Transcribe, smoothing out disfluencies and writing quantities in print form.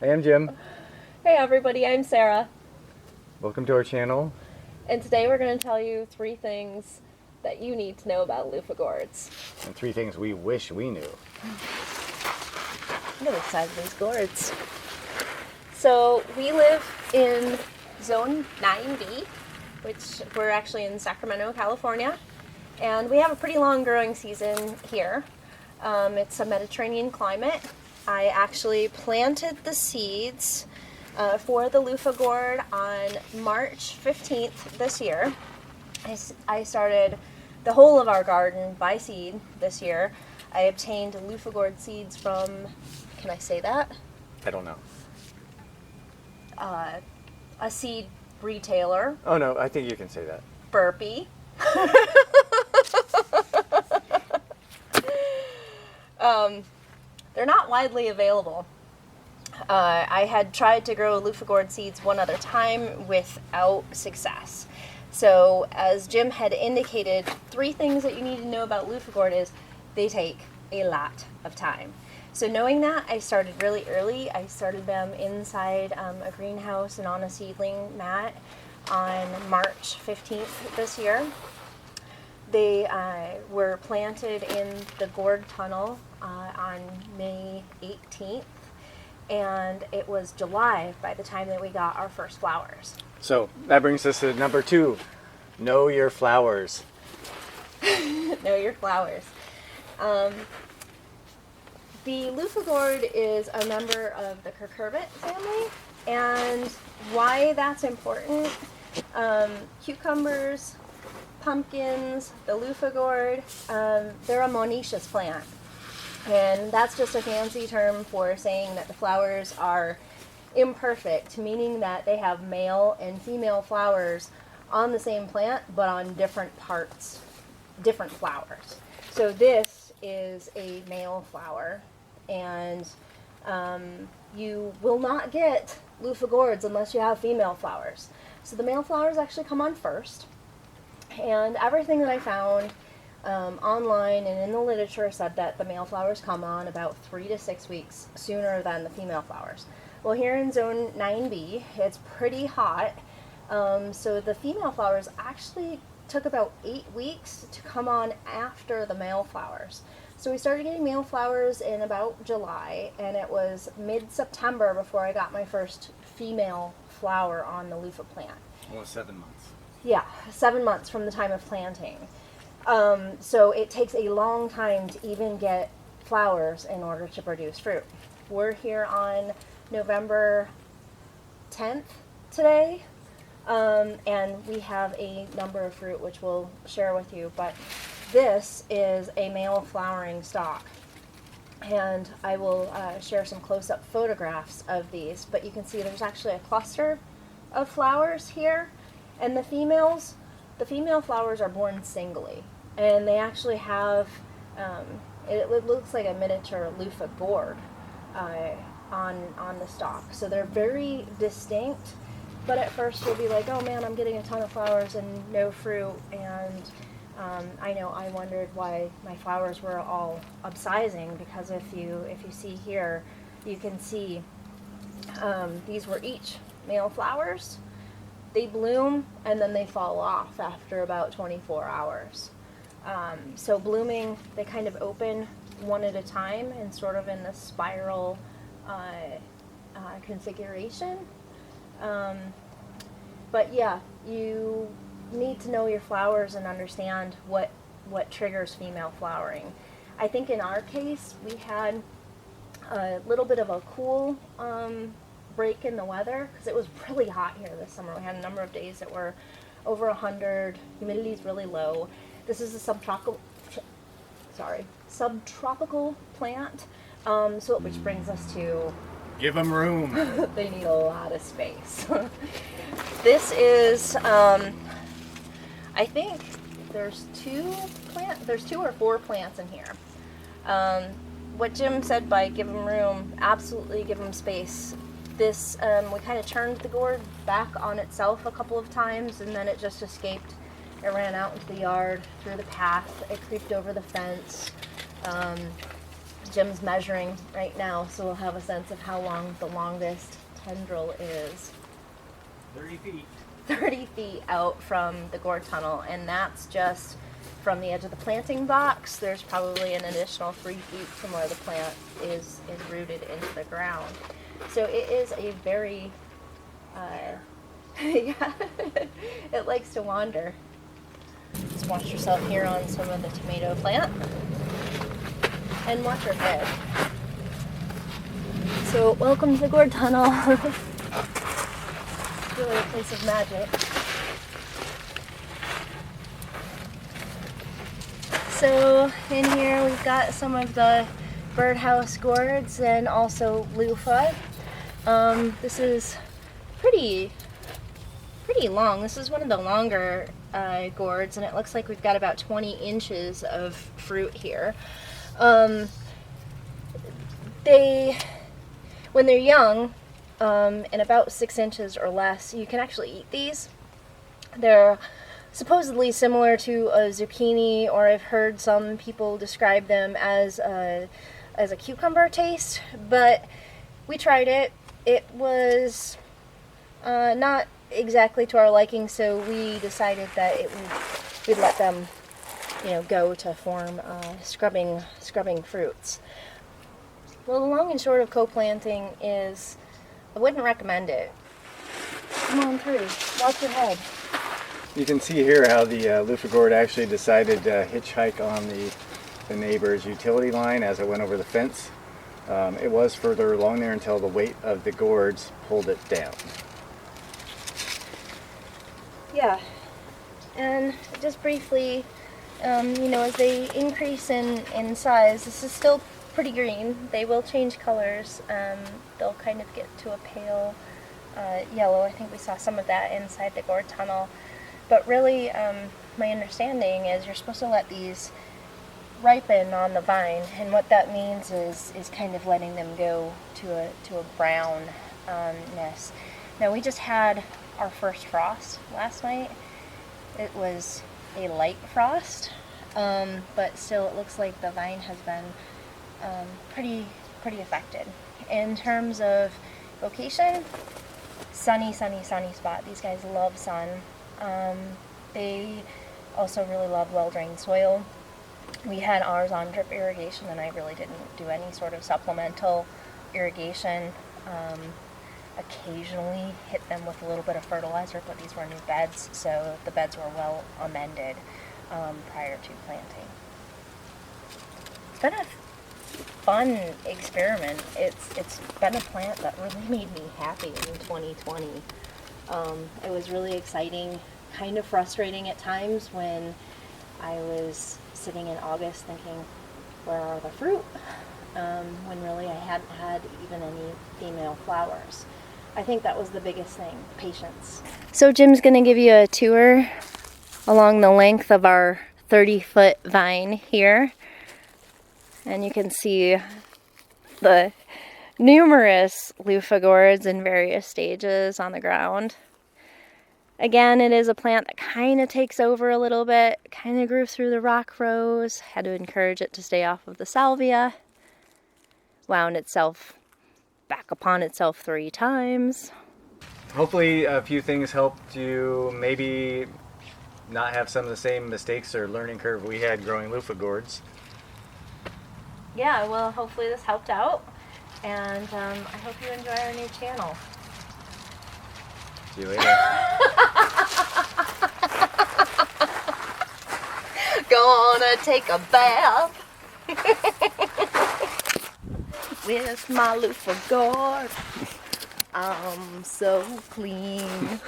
Hey, I'm Jim. Hey everybody, I'm Sarah, Welcome to our channel. and today we're going to tell you 3 things that you need to know about Luffa Gourds. And 3 things we wish we knew. Look at the size of these gourds. So we live in Zone 9B, which we're actually in Sacramento, California, and we have a pretty long growing season here. It's a Mediterranean climate. I actually planted the seeds for the Luffa Gourd on March 15th this year. I started the whole of our garden by seed this year. I obtained Luffa Gourd seeds from, can I say that? I don't know. A seed retailer. Oh no, I think you can say that. Burpee. They're not widely available. I had tried to grow Luffa Gourd seeds one other time without success. So as Jim had indicated, 3 things that you need to know about Luffa Gourd is they take a lot of time. So knowing that, I started really early. I started them inside a greenhouse and on a seedling mat on March 15th this year. They were planted in the Gourd Tunnel on May 18th, and it was July by the time that we got our first flowers. So that brings us to number 2. Know your flowers. Know your flowers. The Luffa Gourd is a member of the cucurbit family, and why that's important, cucumbers, pumpkins, the Luffa Gourd, they're a monoecious plant. And that's just a fancy term for saying that the flowers are imperfect, meaning that they have male and female flowers on the same plant, but on different parts, different flowers. So this is a male flower, and you will not get Luffa Gourds unless you have female flowers. So the male flowers actually come on first. And everything that I found online and in the literature said that the male flowers come on about 3 to 6 weeks sooner than the female flowers. Well, here in Zone 9B, it's pretty hot, so the female flowers actually took about 8 weeks to come on after the male flowers. So we started getting male flowers in about July, and it was mid-September before I got my first female flower on the Luffa plant. Almost 7 months. Yeah, 7 months from the time of planting. So it takes a long time to even get flowers in order to produce fruit. We're here on November 10th today, and we have a number of fruit which we'll share with you, but this is a male flowering stalk. And I will share some close-up photographs of these, but you can see there's actually a cluster of flowers here. And the female flowers are born singly, and they actually have, it looks like a miniature Luffa Gourd on the stalk. So they're very distinct, but at first you'll be like, oh man, I'm getting a ton of flowers and no fruit, and I know I wondered why my flowers were all upsizing, because if you see here, you can see these were each male flowers. They bloom and then they fall off after about 24 hours. So blooming, they kind of open one at a time and sort of in this spiral configuration. But yeah, you need to know your flowers and understand what triggers female flowering. I think in our case, we had a little bit of a cool break in the weather, because it was really hot here this summer. We had a number of days that were over 100. Humidity is really low. This is a subtropical plant. So which brings us to, Give them room. they need a lot of space. This is, I think there's 2 or 4 plants in here. What Jim said by give them room, absolutely give them space. This, we kind of turned the gourd back on itself a couple of times, and then it just escaped. It ran out into the yard through the path. It creeped over the fence. Jim's measuring right now, so we'll have a sense of how long the longest tendril is. 30 feet. 30 feet out from the Gourd Tunnel, and that's just from the edge of the planting box. There's probably an additional 3 feet from where the plant is rooted into the ground. So it is a very, yeah, it likes to wander. Just watch yourself here on some of the tomato plant, and watch your head. So welcome to the Gourd Tunnel. It's really a place of magic. So in here we've got some of the birdhouse gourds and also Luffa. This is pretty long. This is one of the longer gourds, and it looks like we've got about 20 inches of fruit here. When they're young, and about 6 inches or less, you can actually eat these. They're supposedly similar to a zucchini, or I've heard some people describe them as a cucumber taste, but we tried it. It was not exactly to our liking, so we decided that we'd let them, go to form scrubbing fruits. Well, the long and short of co-planting is, I wouldn't recommend it. Come on through. Watch your head. You can see here how the Luffa Gourd actually decided to hitchhike on the neighbor's utility line as it went over the fence. It was further along there until the weight of the gourds pulled it down. Yeah, and just briefly, as they increase in size, this is still pretty green. They will change colors. They'll kind of get to a pale yellow. I think we saw some of that inside the Gourd Tunnel. But really, my understanding is you're supposed to let these ripen on the vine, and what that means is kind of letting them go to a brownness. Now, we just had our first frost last night. It was a light frost, but still it looks like the vine has been pretty affected. In terms of location, sunny spot. These guys love sun. They also really love well-drained soil. We had ours on drip irrigation, and I really didn't do any sort of supplemental irrigation. Occasionally hit them with a little bit of fertilizer, but these were new beds, so the beds were well amended prior to planting. It's been a fun experiment. It's been a plant that really made me happy in 2020. It was really exciting, kind of frustrating at times when I was sitting in August thinking, where are the fruit? When really I hadn't had even any female flowers. I think that was the biggest thing, patience. So Jim's going to give you a tour along the length of our 30-foot vine here. And you can see the numerous Luffa Gourds in various stages on the ground. Again, it is a plant that kind of takes over a little bit, kind of grew through the rock rows, had to encourage it to stay off of the salvia, wound itself back upon itself 3 times. Hopefully a few things helped you maybe not have some of the same mistakes or learning curve we had growing Luffa Gourds. Yeah, well, hopefully this helped out, and I hope you enjoy our new channel. See you later. Gonna take a bath with my Luffa Gourd. I'm so clean.